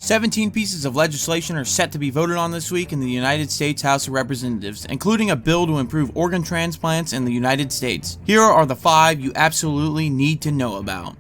17 pieces of legislation are set to be voted on this week in the United States House of Representatives, including a bill to improve organ transplants in the United States. Here are the 5 you absolutely need to know about.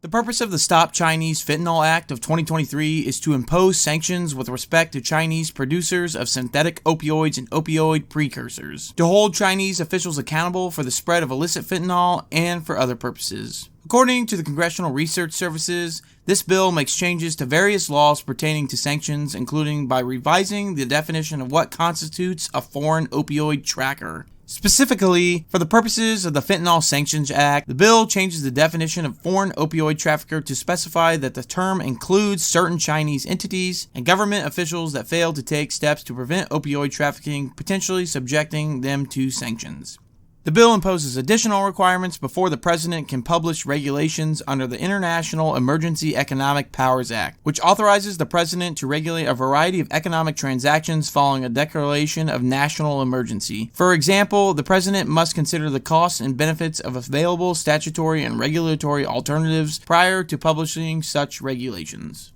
The purpose of the Stop Chinese Fentanyl Act of 2023 is to impose sanctions with respect to Chinese producers of synthetic opioids and opioid precursors, to hold Chinese officials accountable for the spread of illicit fentanyl and for other purposes. According to the Congressional Research Services, this bill makes changes to various laws pertaining to sanctions, including by revising the definition of what constitutes a foreign opioid tracker. Specifically, for the purposes of the Fentanyl Sanctions Act, the bill changes the definition of foreign opioid trafficker to specify that the term includes certain Chinese entities and government officials that fail to take steps to prevent opioid trafficking, potentially subjecting them to sanctions. The bill imposes additional requirements before the President can publish regulations under the International Emergency Economic Powers Act, which authorizes the President to regulate a variety of economic transactions following a declaration of national emergency. For example, the President must consider the costs and benefits of available statutory and regulatory alternatives prior to publishing such regulations.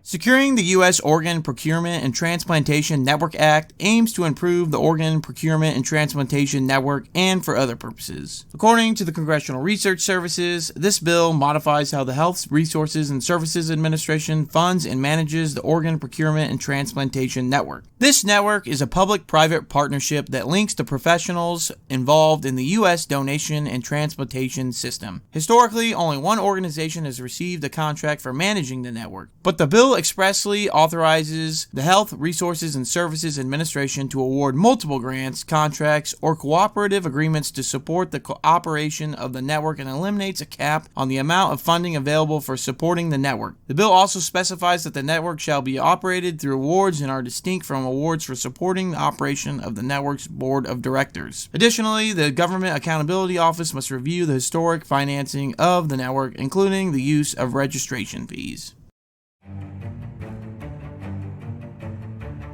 Securing the U.S. Organ Procurement and Transplantation Network Act aims to improve the organ procurement and transplantation network and for other purposes. According to the Congressional Research Services, this bill modifies how the Health Resources and Services Administration funds and manages the organ procurement and transplantation network. This network is a public-private partnership that links the professionals involved in the U.S. donation and transplantation system. Historically, only one organization has received a contract for managing the network, but the bill expressly authorizes the Health Resources and Services Administration to award multiple grants, contracts, or cooperative agreements to support the operation of the network and eliminates a cap on the amount of funding available for supporting the network. The bill also specifies that the network shall be operated through awards and are distinct from awards for supporting the operation of the network's board of directors. Additionally, the Government Accountability Office must review the historic financing of the network, including the use of registration fees.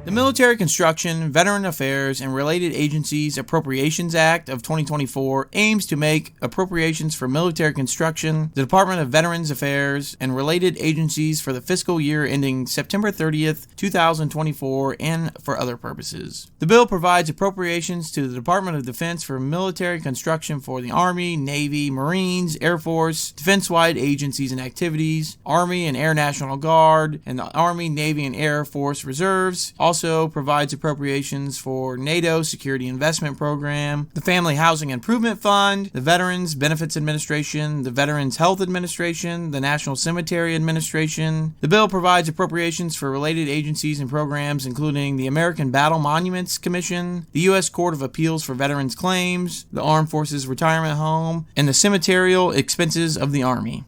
The Military Construction, Veteran Affairs, and Related Agencies Appropriations Act of 2024 aims to make appropriations for military construction, the Department of Veterans Affairs, and related agencies for the fiscal year ending September 30th, 2024, and for other purposes. The bill provides appropriations to the Department of Defense for military construction for the Army, Navy, Marines, Air Force, defense-wide agencies and activities, Army and Air National Guard, and the Army, Navy, and Air Force Reserves. Also provides appropriations for NATO Security Investment Program, the Family Housing Improvement Fund, the Veterans Benefits Administration, the Veterans Health Administration, the National Cemetery Administration. The bill provides appropriations for related agencies and programs including the American Battle Monuments Commission, the U.S. Court of Appeals for Veterans Claims, the Armed Forces Retirement Home, and the cemeterial expenses of the Army.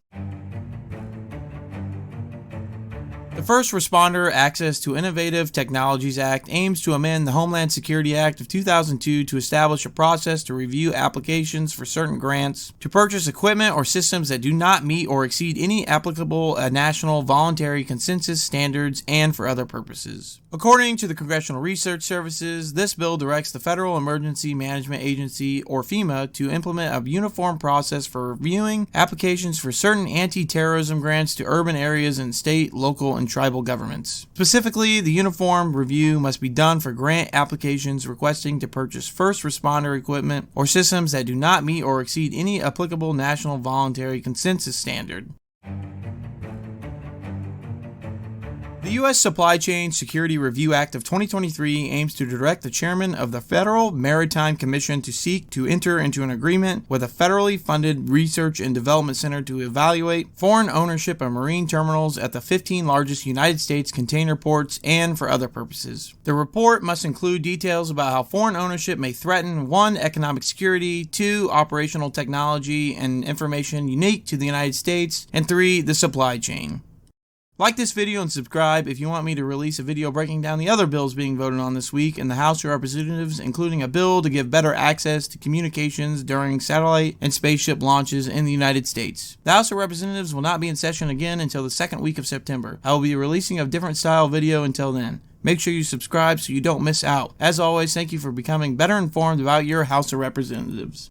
The First Responder Access to Innovative Technologies Act aims to amend the Homeland Security Act of 2002 to establish a process to review applications for certain grants, to purchase equipment or systems that do not meet or exceed any applicable national voluntary consensus standards, and for other purposes. According to the Congressional Research Services, this bill directs the Federal Emergency Management Agency, or FEMA, to implement a uniform process for reviewing applications for certain anti-terrorism grants to urban areas and state, local, and tribal governments. Specifically, the uniform review must be done for grant applications requesting to purchase first responder equipment or systems that do not meet or exceed any applicable national voluntary consensus standard. The U.S. Supply Chain Security Review Act of 2023 aims to direct the chairman of the Federal Maritime Commission to seek to enter into an agreement with a federally funded research and development center to evaluate foreign ownership of marine terminals at the 15 largest United States container ports and for other purposes. The report must include details about how foreign ownership may threaten 1. Economic security, 2. Operational technology and information unique to the United States, and 3. The supply chain. Like this video and subscribe if you want me to release a video breaking down the other bills being voted on this week in the House of Representatives, including a bill to give better access to communications during satellite and spaceship launches in the United States. The House of Representatives will not be in session again until the second week of September. I will be releasing a different style video until then. Make sure you subscribe so you don't miss out. As always, thank you for becoming better informed about your House of Representatives.